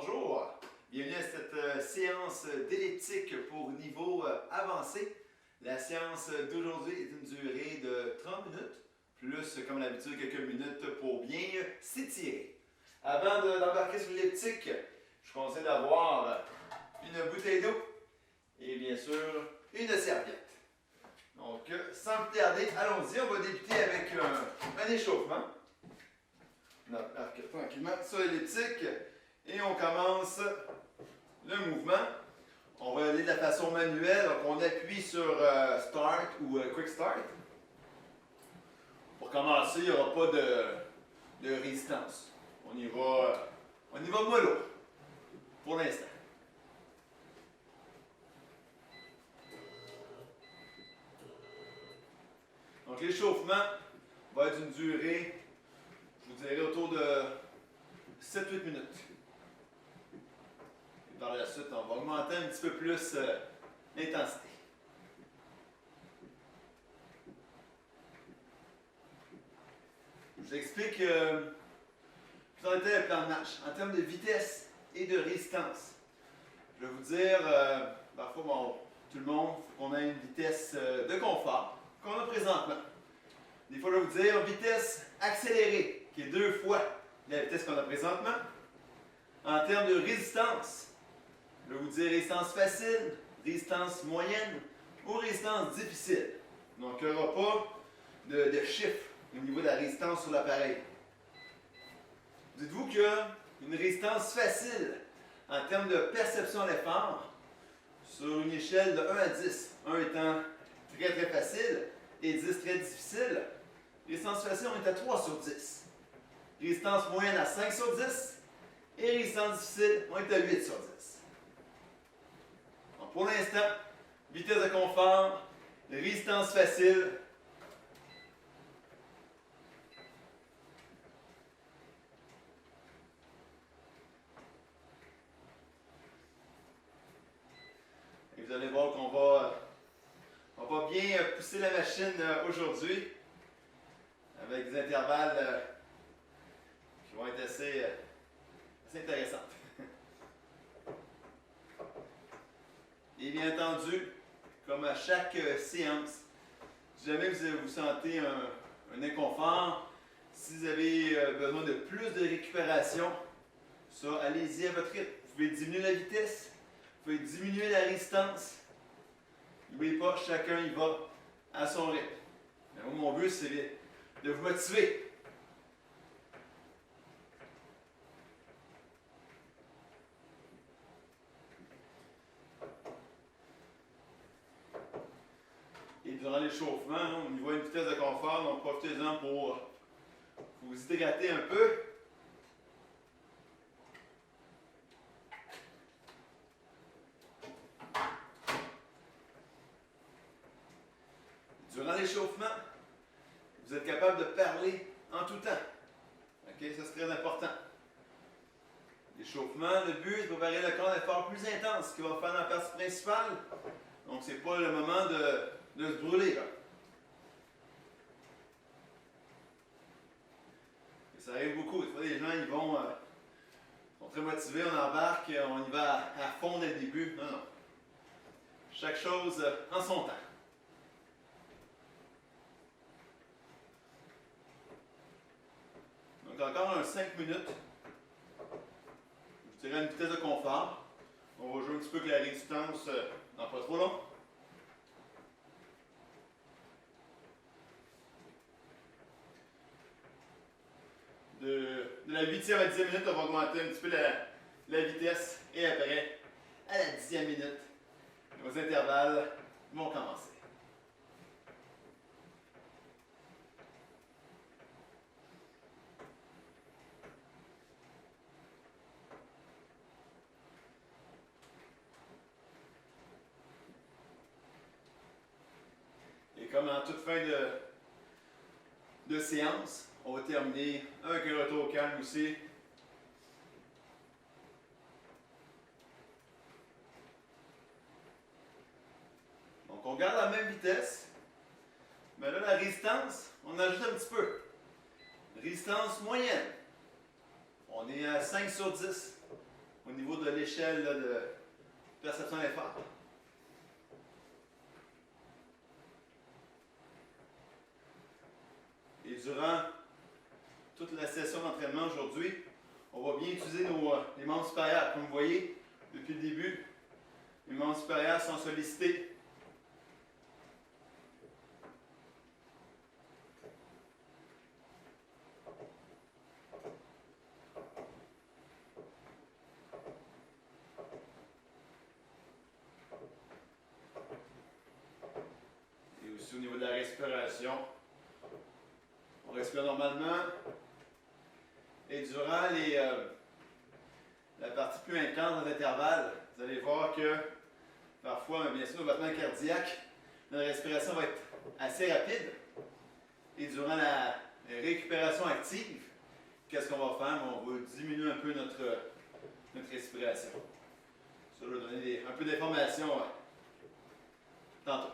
Bonjour, bienvenue à cette séance d'elliptique pour niveau avancé. La séance d'aujourd'hui est une durée de 30 minutes, plus comme d'habitude quelques minutes pour bien s'étirer. Avant d'embarquer sur l'elliptique, je conseille d'avoir une bouteille d'eau et bien sûr une serviette. Donc sans plus tarder, allons-y, on va débuter avec un échauffement. On embarque tranquillement sur l'elliptique. Et on commence le mouvement. On va aller de la façon manuelle, donc on appuie sur Start ou Quick Start. Pour commencer, il n'y aura pas de résistance. On y va mollo pour l'instant. Donc l'échauffement va être d'une durée, je vous dirais, autour de 7-8 minutes. Par la suite, on va augmenter un petit peu plus l'intensité. Je vous explique plus en détail le plan de marche. En termes de vitesse et de résistance, je vais vous dire, parfois, tout le monde, il faut qu'on ait une vitesse de confort qu'on a présentement. Des fois, je vais vous dire vitesse accélérée, qui est 2 fois la vitesse qu'on a présentement. En termes de résistance, je vais vous dire résistance facile, résistance moyenne ou résistance difficile. Donc, il n'y aura pas de chiffre au niveau de la résistance sur l'appareil. Dites-vous qu'une résistance facile en termes de perception d'effort, sur une échelle de 1 à 10, 1 étant très très facile et 10 très difficile, résistance facile, on est à 3 sur 10. Résistance moyenne à 5 sur 10 et résistance difficile, on est à 8 sur 10. Donc pour l'instant, vitesse de confort, résistance facile. Et vous allez voir qu'on va bien pousser la machine aujourd'hui avec des intervalles qui vont être assez intéressants. Et bien entendu, comme à chaque séance, si jamais vous sentez un inconfort, si vous avez besoin de plus de récupération, ça, allez-y à votre rythme. Vous pouvez diminuer la vitesse, vous pouvez diminuer la résistance. N'oubliez pas, chacun y va à son rythme. Mais moi, mon but, c'est de vous motiver. Et durant l'échauffement, on y voit une vitesse de confort, donc profitez-en pour vous hydrater un peu. Durant l'échauffement, vous êtes capable de parler en tout temps. OK? Ça, c'est très important. L'échauffement, le but, c'est de préparer le corps à un effort plus intense qui va faire dans la partie principale. Donc, ce n'est pas le moment de se brûler. Là. Et ça arrive beaucoup. Des fois, les gens ils sont très motivés, on embarque, on y va à fond dès le début. Non, non. Chaque chose en son temps. Donc, encore un 5 minutes. Je dirais une vitesse de confort. On va jouer un petit peu avec la résistance dans pas trop long. De la 8e à 10e minute, on va augmenter un petit peu la vitesse. Et après, à la 10e minute, nos intervalles vont commencer. Et comme en toute fin de séance, on va terminer avec un retour au calme aussi. Donc on garde la même vitesse, mais là la résistance, on ajoute un petit peu. Résistance moyenne, on est à 5 sur 10. au niveau de l'échelle de perception d'effort. Et durant toute la session d'entraînement aujourd'hui, on va bien utiliser les membres supérieurs. Comme vous voyez, depuis le début, les membres supérieurs sont sollicités. Et aussi au niveau de la respiration, on respire normalement. Et durant la partie plus intense dans l'intervalle, vous allez voir que parfois, bien sûr, le battement cardiaque, notre respiration va être assez rapide. Et durant la récupération active, qu'est-ce qu'on va faire? On va diminuer un peu notre respiration. Ça va donner un peu d'informations tantôt.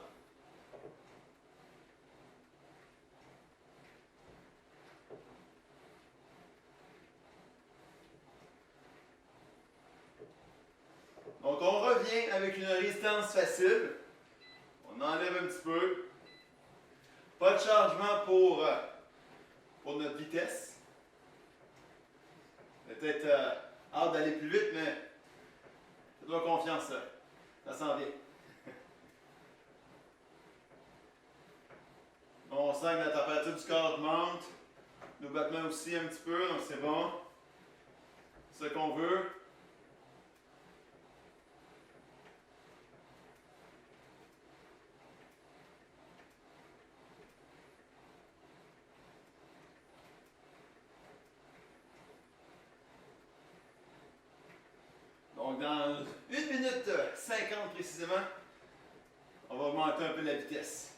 Donc on revient avec une résistance facile. On enlève un petit peu. Pas de changement pour notre vitesse. Peut-être hâte d'aller plus vite, mais faites-moi confiance, ça s'en vient. On sent que la température du corps augmente. Nos battements aussi un petit peu, donc c'est bon. C'est ce qu'on veut. Donc dans 1 minute 50 précisément, on va augmenter un peu la vitesse.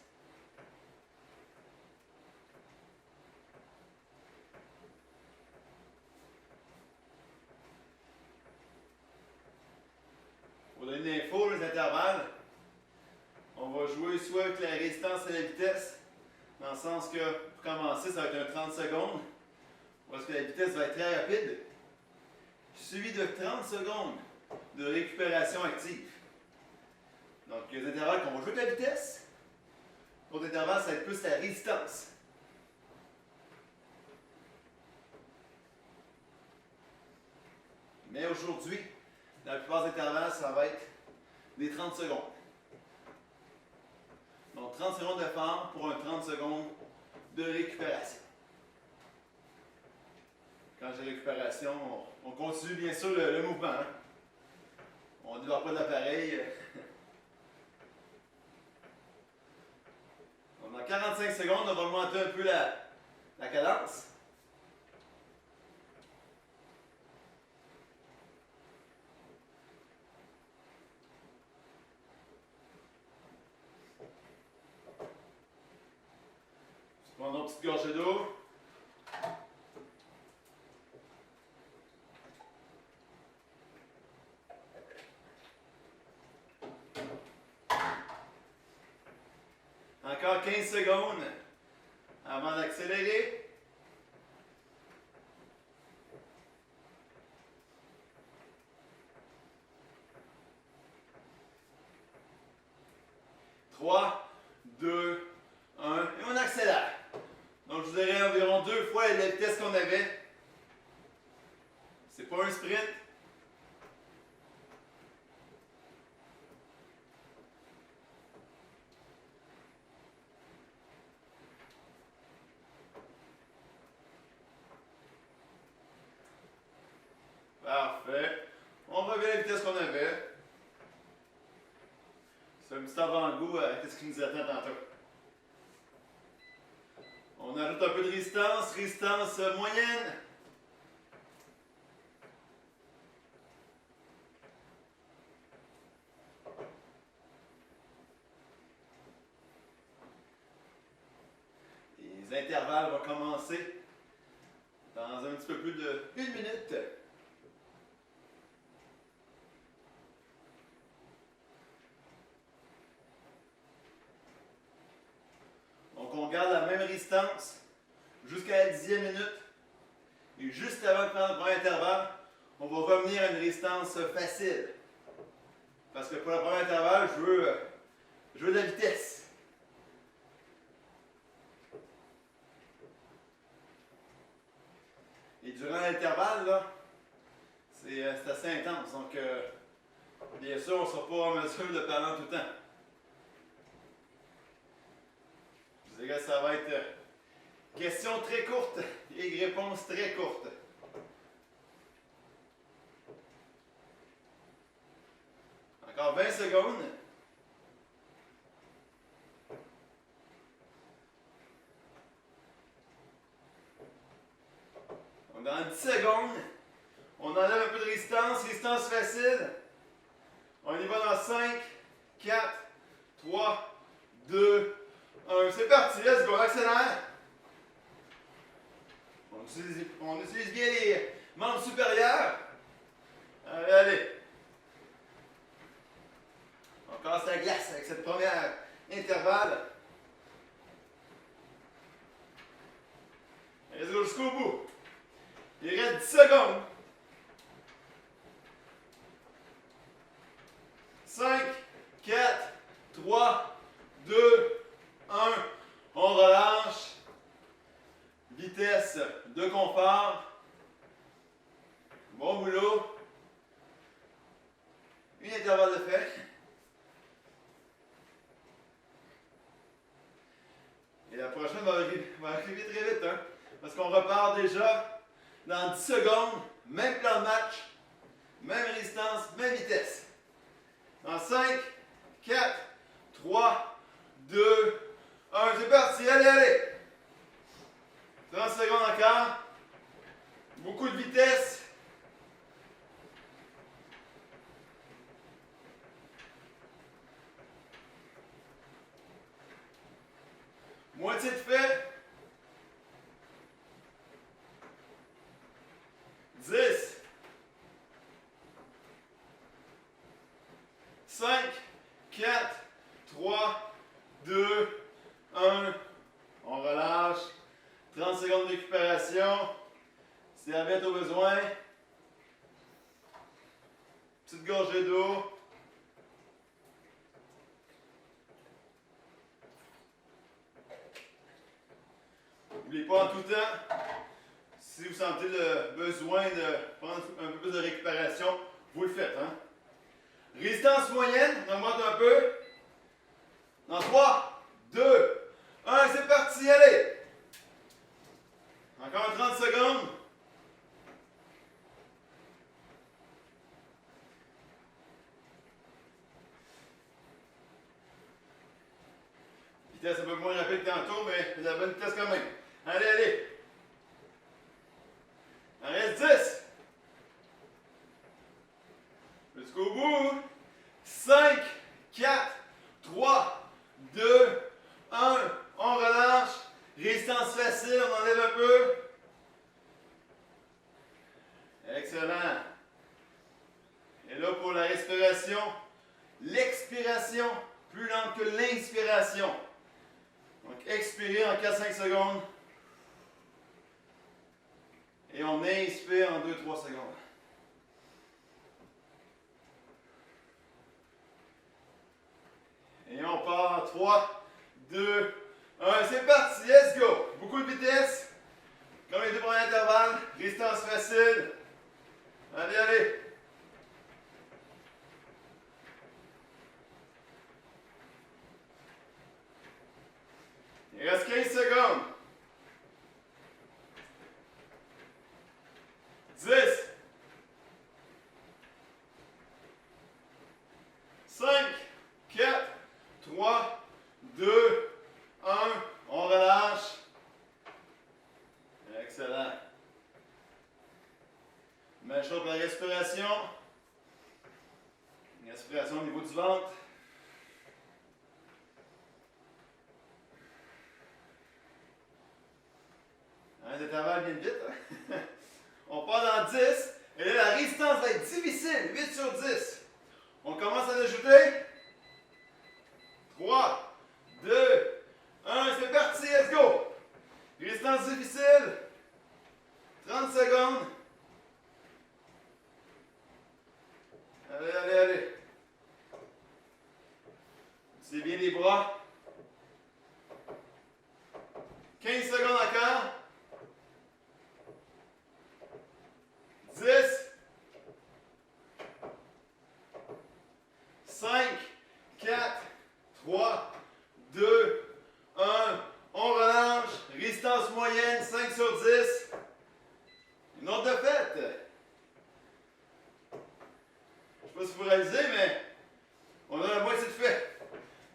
Pour donner une info, les intervalles, on va jouer soit avec la résistance et la vitesse, dans le sens que pour commencer, ça va être un 30 secondes, parce que la vitesse va être très rapide, suivi de 30 secondes de récupération active. Donc, il y a des intervalles qu'on va jouer avec la vitesse, d'autres intervalles, ça va être plus la résistance. Mais aujourd'hui, dans la plupart des intervalles, ça va être des 30 secondes. Donc 30 secondes d'effort pour un 30 secondes de récupération. Quand j'ai récupération, on continue bien sûr le mouvement. Hein? On ne démarre pas de l'appareil. Dans 45 secondes, on va augmenter un peu la cadence. Prenons une petite gorgée d'eau. Encore 15 secondes avant d'accélérer. Trois, deux, un, et on accélère. Donc je vous dirais environ 2 fois la vitesse qu'on avait. C'est pas un sprint. Parfait. On revient à la vitesse qu'on avait. C'est un petit avant-goût à ce qui nous attend tantôt. On ajoute un peu de résistance moyenne. Les intervalles vont commencer dans un petit peu plus de 1 minute. Donc on garde la même résistance jusqu'à la 10e minute. Et juste avant de prendre le premier intervalle, on va revenir à une résistance facile. Parce que pour le premier intervalle, je veux de la vitesse. Et durant l'intervalle, là, c'est assez intense. Donc, bien sûr, on ne sera pas en mesure de parler en tout temps. Je dirais que ça va être questions très courtes et réponses très courtes. Encore 20 secondes. Donc, dans 10 secondes, on enlève un peu de résistance, résistance facile. On y va dans 5, 4, 3, 2, 1. C'est parti, let's go, accélère. On utilise bien les membres supérieurs. Allez, allez. On casse la glace avec cette première intervalle. Let's go jusqu'au bout. Il reste 10 secondes. 5, 4, 3, 2, 1. On relâche. Vitesse de confort. Bon boulot. Une intervalle de fait. Et la prochaine va arriver très vite, hein? Parce qu'on repart déjà dans 10 secondes. Même plan de match. Même résistance, même vitesse. Dans 5, 4, 3, 2, 1. C'est parti. Allez, allez. 30 secondes encore. Beaucoup de vitesse. Moitié de fait. 10. 5, 4, 3, 2, 1. On relâche. 30 secondes de récupération. Serviette au besoin. Petite gorgée d'eau. N'oubliez pas en tout temps, si vous sentez le besoin de prendre un peu plus de récupération, vous le faites. Hein? Résistance moyenne, on augmente un peu. Dans 3, 2, 1, c'est parti, allez! Encore 30 secondes. Vitesse un peu moins rapide que tantôt, mais de la bonne vitesse quand même. Allez, allez. Il en reste 10. Jusqu'au bout. 5, 4, 3, 2, 1. On relâche. Résistance facile, on enlève un peu. Excellent. Et là, pour la respiration, l'expiration, plus lente que l'inspiration. Donc, expirez en 4-5 secondes. Et on inspire en 2-3 secondes. Et on part. 3, 2, 1. C'est parti. Let's go. Beaucoup de vitesse. Comme les deux premiers intervalles. Résistance facile. Allez, allez. Il reste 15 secondes. 10. 5, 4, 3, 2, 1. On relâche. Excellent. Même chose pour la respiration. Respiration au niveau du ventre. Un intervalle vient vite. Hein? On part dans 10. Et là, la résistance va être difficile. 8 sur 10. On commence à ajouter. 3, 2, 1. C'est parti. Let's go. Résistance difficile. 30 secondes. moyenne, 5 sur 10. Une autre de fête. Je ne sais pas si vous réalisez, mais on a la moitié de fait.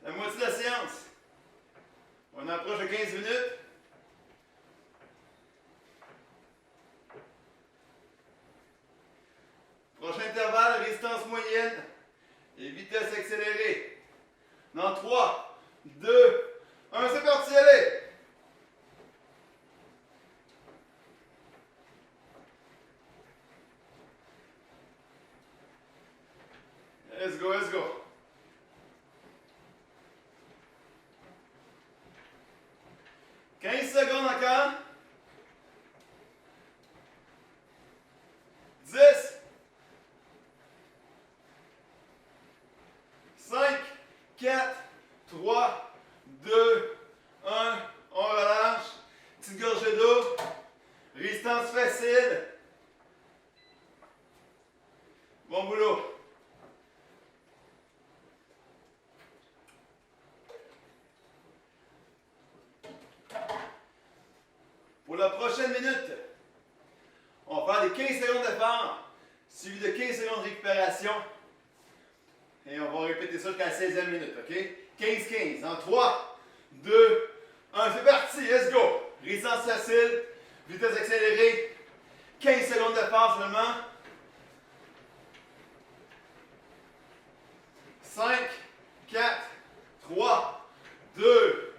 La moitié de la séance. On approche de 15 minutes. Prochain intervalle, résistance moyenne et vitesse accélérée. Dans 3, 2, 1, c'est parti, allez! Let's go, let's go. « 15 secondes encore. 10. 5, 4, 3, 2, 1. On relâche. Petite gorgée d'eau. Résistance facile. Bon boulot. Pour la prochaine minute, on va faire des 15 secondes d'effort, suivi de 15 secondes de récupération. Et on va répéter ça jusqu'à la 16e minute, ok? 15-15, en 3, 2, 1, c'est parti, let's go! Résistance facile, vitesse accélérée, 15 secondes d'effort seulement. 5, 4, 3, 2,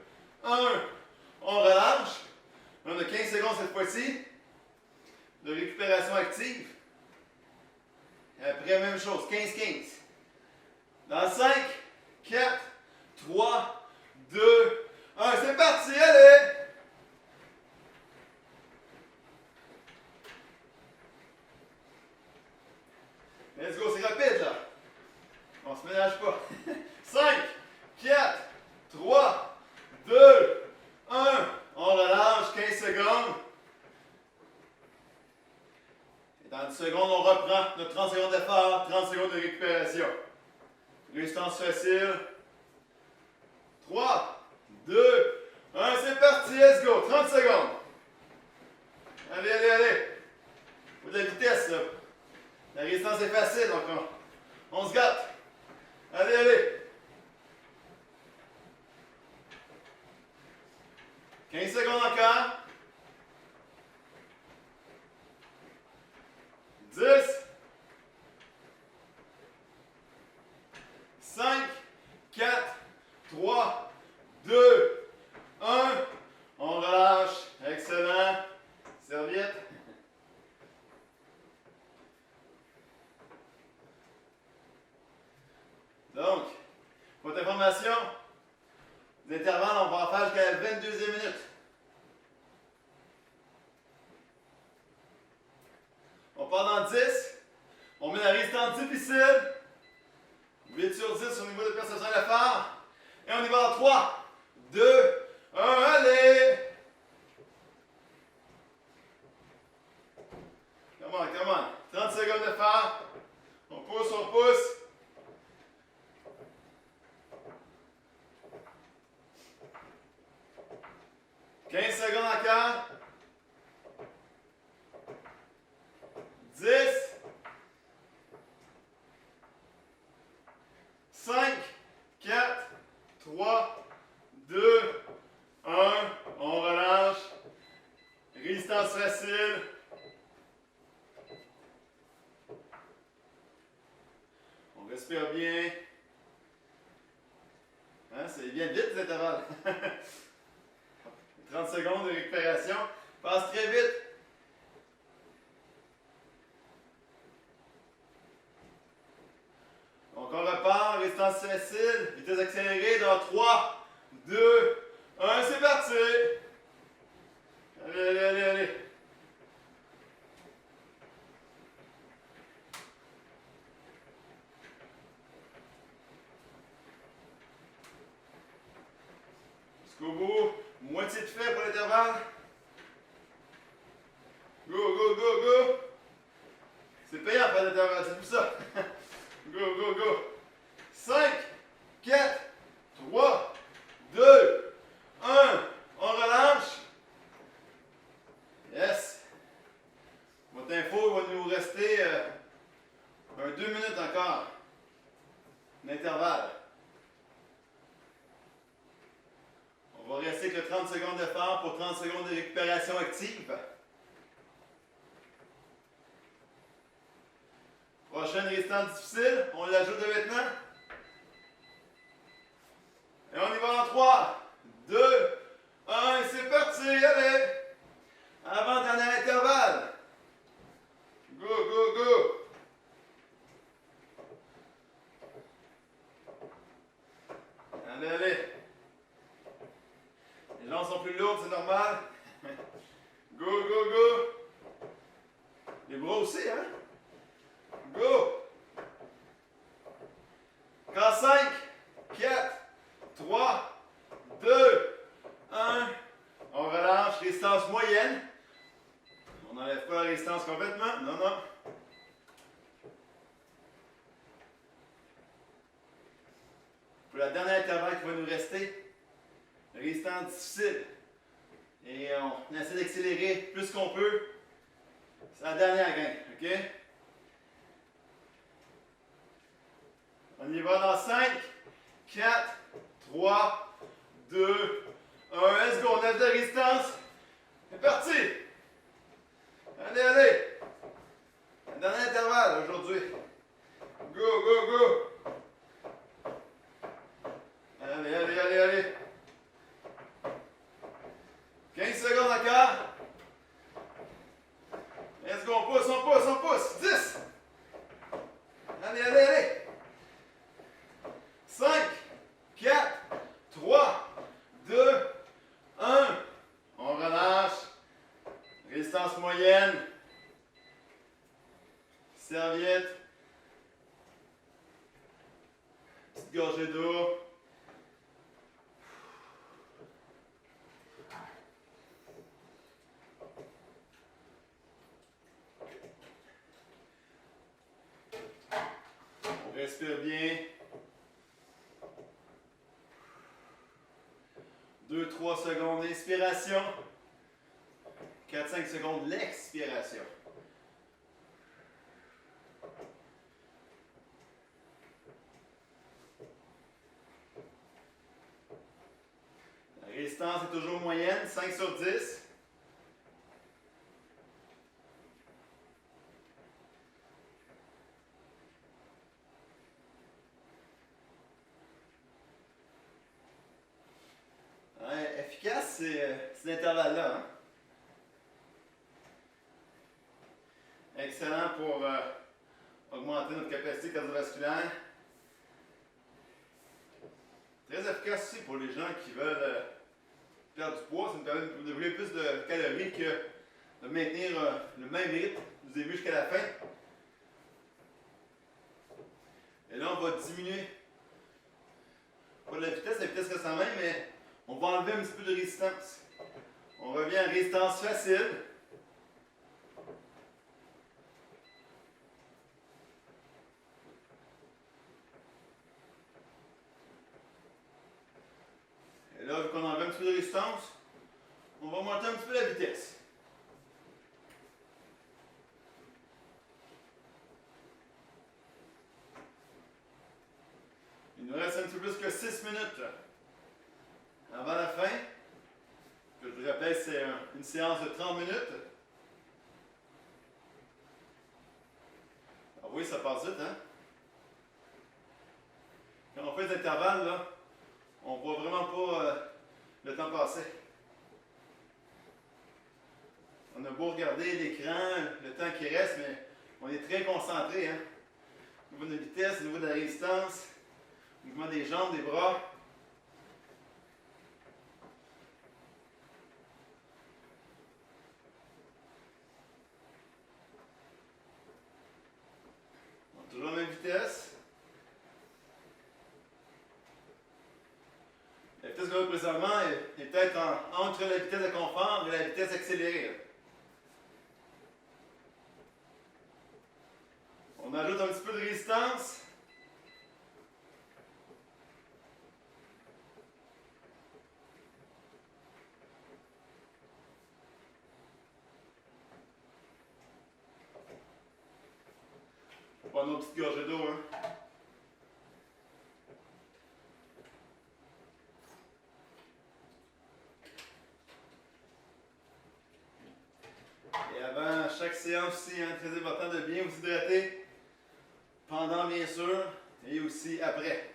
1, on relâche. On a 15 secondes cette fois-ci de récupération active. Et après, même chose, 15-15. Dans 5, 4, 3, 2, 1, c'est parti, allez! Let's go, c'est rapide là. On se ménage pas. 5, 4, 3, 2, 1. On relâche, 15 secondes. Et dans 10 secondes, on reprend notre 30 secondes d'effort, 30 secondes de récupération. Résistance facile. 3, 2, 1, c'est parti, let's go. 30 secondes. Allez, allez, allez. Faut de la vitesse, là. La résistance est facile, donc on se gâte. Allez, allez. 15 secondes encore. 10. 5, 4, 3, 2, 1. On relâche. Excellent. Serviette. Donc, pour votre information, les intervalles, on va en faire jusqu'à la 22e minute. On part dans 10. On met la résistance difficile. 8 sur 10 au niveau de perception d'effort. Et on y va en 3, 2, 1, allez! Come on, come on. 30 secondes d'effort. On pousse, on pousse. « 15 secondes encore. 10. 5, 4, 3, 2, 1. On relâche. Résistance facile. On respire bien. Hein, c'est bien vite les intervalles. 30 secondes de récupération. Passe très vite. Donc on repart, résistance facile, vitesse accélérée dans 3, 2, 1, c'est parti! Allez, allez, allez, allez! Jusqu'au bout, moitié de fait pour l'intervalle. Go, go, go, go! C'est payant faire l'intervalle, c'est tout ça! Go, go, go! 5, 4, 3, 2, 1. On relâche. active. Prochaine résistance difficile, on l'ajoute de maintenant. Et on y va en 3, 2, 1, c'est parti, allez! Avant-dernier intervalle. Go, go, go! Allez, allez! Les jambes sont plus lourdes, c'est normal. Go, go, go! Les bras aussi, hein? Go! Quand 5, 4, 3, 2, 1. On relâche, résistance moyenne. On n'enlève pas la résistance complètement. Non, non. Pour la dernière intervalle qui va nous rester, résistance difficile. Et on essaie d'accélérer plus qu'on peut. C'est la dernière gang, ok? On y va dans 5, 4, 3, 2, 1. Let's go, on a de la résistance. C'est parti! Allez, allez! Le dernier intervalle aujourd'hui. Go, go, go! Allez, allez, allez, allez! 15 secondes encore. Let's go, on pousse, on pousse, on pousse. 10! Allez, allez, allez! 5, 4, 3, 2, 1. On relâche. Résistance moyenne. Serviette. Petite gorgée d'eau. On respire bien. 2-3 secondes d'inspiration. 4-5 secondes l'expiration. La résistance est toujours moyenne, 5 sur 10. Ouais, efficace, c'est cet intervalle-là. Hein? Excellent pour augmenter notre capacité cardiovasculaire. Très efficace aussi pour les gens qui veulent perdre du poids. Ça nous permet de brûler plus de calories que de maintenir le même rythme du début jusqu'à la fin. Et là, on va diminuer. Pas de la vitesse reste en même, mais on va enlever un petit peu de résistance. On revient à résistance facile. Et là, vu qu'on enlève un petit peu de résistance, on va monter un petit peu la vitesse. Il nous reste un petit peu plus que 6 minutes avant la fin. Je vous rappelle, c'est une séance de 30 minutes. Ah oui, ça passe vite, hein? Quand on fait des intervalles, là, on ne voit vraiment pas le temps passer. On a beau regarder l'écran, le temps qui reste, mais on est très concentré, hein? Au niveau de la vitesse, au niveau de la résistance, au mouvement des jambes, des bras. On a toujours la même vitesse. La vitesse qu'on a présentement est peut-être entre la vitesse de confort et la vitesse accélérée. On ajoute un petit peu de résistance. On va prendre nos petites gorgées d'eau, hein. chaque séance aussi, hein, très important de bien vous hydrater pendant bien sûr et aussi après.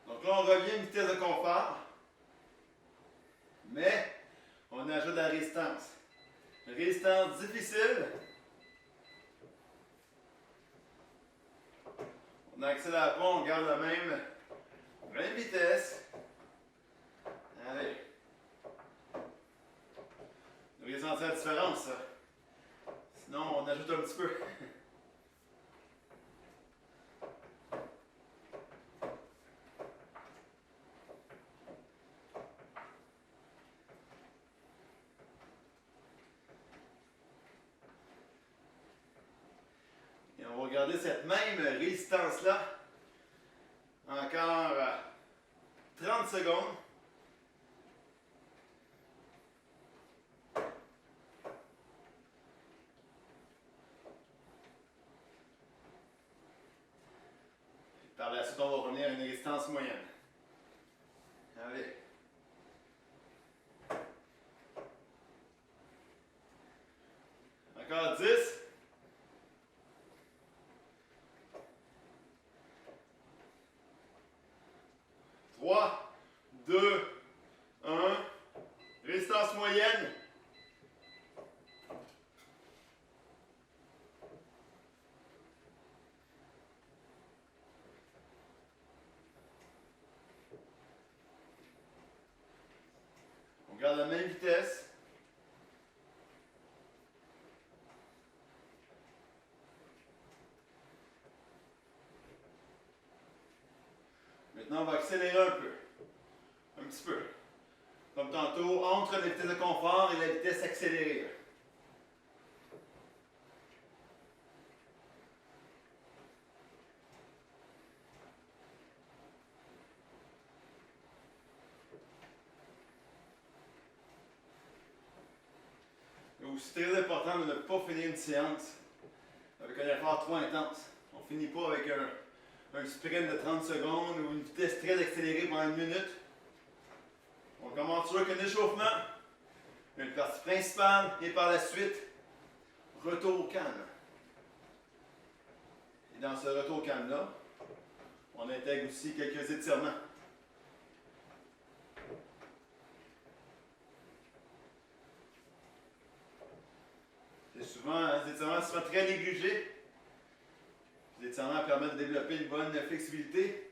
Donc là, on revient à une vitesse de confort, mais on ajoute de la résistance. Résistance difficile. On accélère pas, on garde la même vitesse. Allez. Vous devez sentir la différence, ça. Sinon, on ajoute un petit peu. Et on va garder cette même résistance-là. Encore 30 secondes. Par la suite, on va revenir à une résistance moyenne. Allez. Encore 10. 3, 2, 1. Résistance moyenne. On garde la même vitesse. Maintenant, on va accélérer un peu. Un petit peu. Comme tantôt, entre la vitesse de confort et la vitesse accélérée. C'est aussi très important de ne pas finir une séance avec un effort trop intense. On ne finit pas avec un sprint de 30 secondes ou une vitesse très accélérée pendant une minute. On commence toujours avec un échauffement, une partie principale et par la suite, retour au calme. Et dans ce retour au calme-là, on intègre aussi quelques étirements. C'est souvent, les étirements sont très négligés. Les étirements permettent de développer une bonne flexibilité.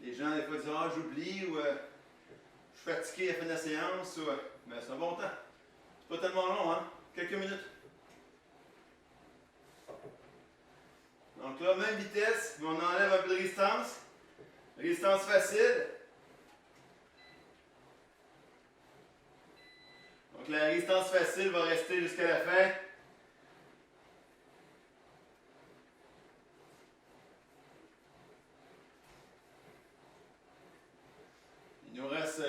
Les gens, des fois, disent ah, j'oublie ou je suis fatigué à la fin de la séance. Mais c'est un bon temps. C'est pas tellement long, hein? Quelques minutes. Donc là, même vitesse, mais on enlève un peu de résistance. Résistance facile. Donc la résistance facile va rester jusqu'à la fin. Il nous reste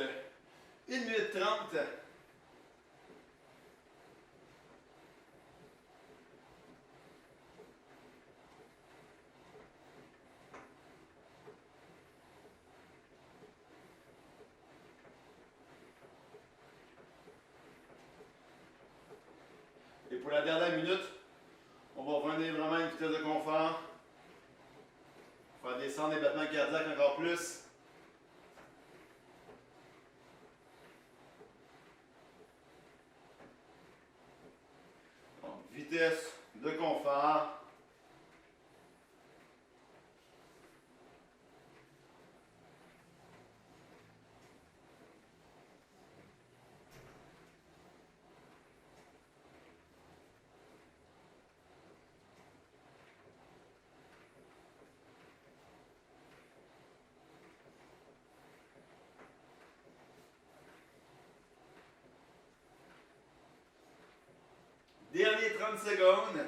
1 minute 30. Et pour la dernière minute, on va revenir vraiment à une vitesse de confort. On va descendre les battements cardiaques encore plus. Donc, vitesse de confort. Dernier 30 secondes.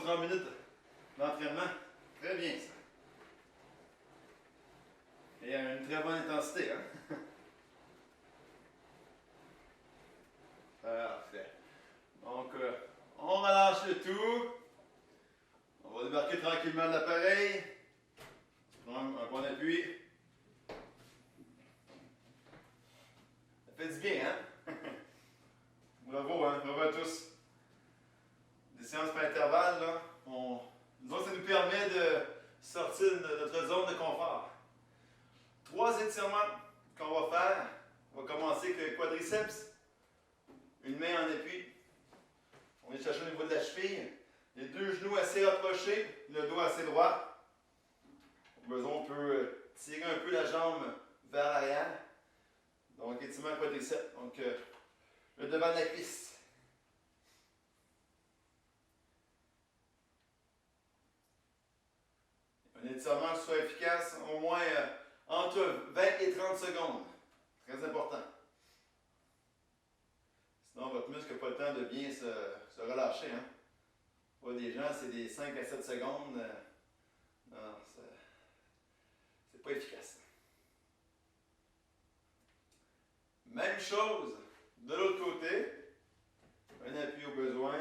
30 minutes d'entraînement. Très bien ça. Et à une très bonne intensité, hein? Parfait. Donc, on relâche le tout. On va débarquer tranquillement de l'appareil. Prendre un bon appui. Ça fait du bien, hein? Bravo, hein? Bravo à tous. Des séances par intervalle, là. Nous autres, ça nous permet de sortir de notre zone de confort. 3 étirements qu'on va faire. On va commencer avec le quadriceps. Une main en appui. On vient chercher au niveau de la cheville. Les 2 genoux assez rapprochés, le dos assez droit. Au besoin, on peut tirer un peu la jambe vers l'arrière. Donc, étirement quadriceps. Donc, le devant de la cuisse. Un étirement qui soit efficace au moins entre 20 et 30 secondes. Très important. Sinon, votre muscle n'a pas le temps de bien se relâcher. Hein? Pour des gens, c'est des 5 à 7 secondes. Non, c'est pas efficace. Même chose de l'autre côté. Un appui au besoin.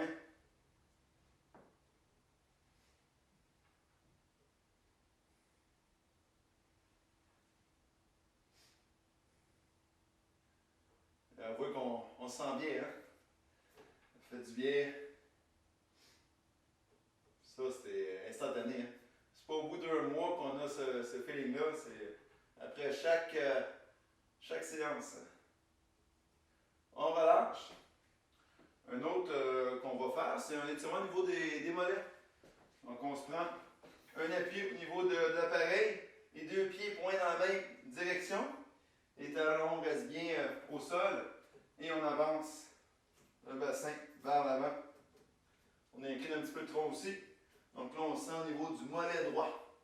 Avouez qu'on se sent bien, hein? Ça fait du bien. Ça, c'est instantané. Hein? C'est pas au bout d'1 mois qu'on a ce feeling-là. C'est après chaque séance. On relâche. Un autre qu'on va faire, c'est un étirement au niveau des mollets. Donc, on se prend un appui au niveau de l'appareil. Les 2 pieds pointent dans la même direction. Les talons restent bien au sol. Et on avance le bassin vers l'avant. On incline un petit peu le tronc aussi. Donc là, on sent au niveau du mollet droit.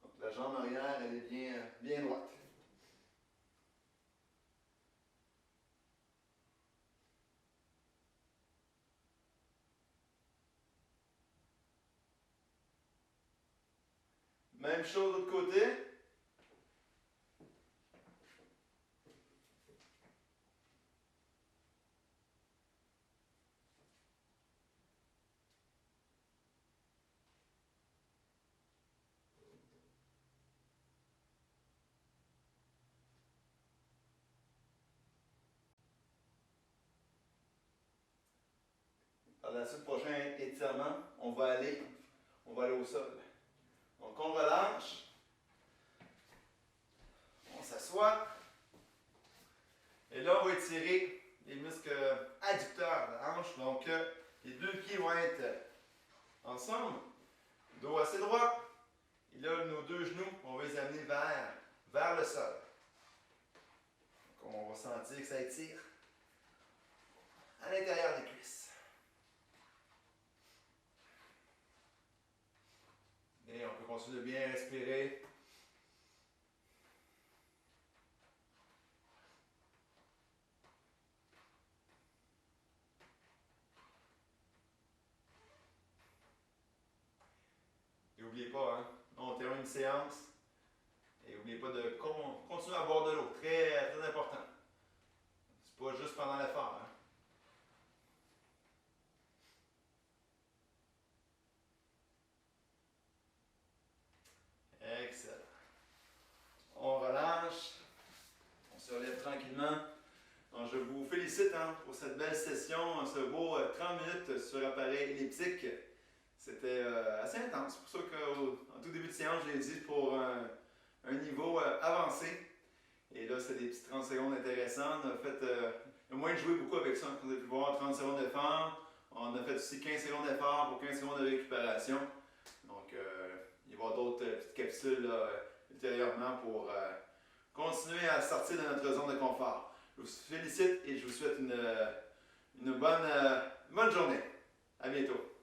Donc la jambe arrière, elle est bien droite. Même chose de l'autre côté. Par la suite, prochain étirement, on va aller au sol. Donc on relâche. On s'assoit. Et là, on va étirer les muscles adducteurs de la hanche. Donc, les 2 pieds vont être ensemble. Dos assez droit. Et là, nos 2 genoux, on va les amener vers le sol. Donc, on va sentir que ça étire à l'intérieur des cuisses. Et on peut continuer de bien respirer. Et n'oubliez pas, hein, on termine une séance. Et n'oubliez pas de continuer à boire de l'eau. Très, très important. C'est pas juste pendant l'effort. Hein. Excellent. On relâche. On se relève tranquillement. Donc, je vous félicite pour cette belle session, ce beau 30 minutes sur appareil elliptique. C'était assez intense. C'est pour ça qu'en tout début de séance, je l'ai dit pour un niveau avancé. Et là, c'est des petites 30 secondes intéressantes. On a fait, il y a moins de jouer beaucoup avec ça. Vous avez pu voir 30 secondes d'effort. On a fait aussi 15 secondes d'effort pour 15 secondes de récupération. Donc, il va y avoir d'autres petites capsules là, ultérieurement pour continuer à sortir de notre zone de confort. Je vous félicite et je vous souhaite une bonne journée. À bientôt.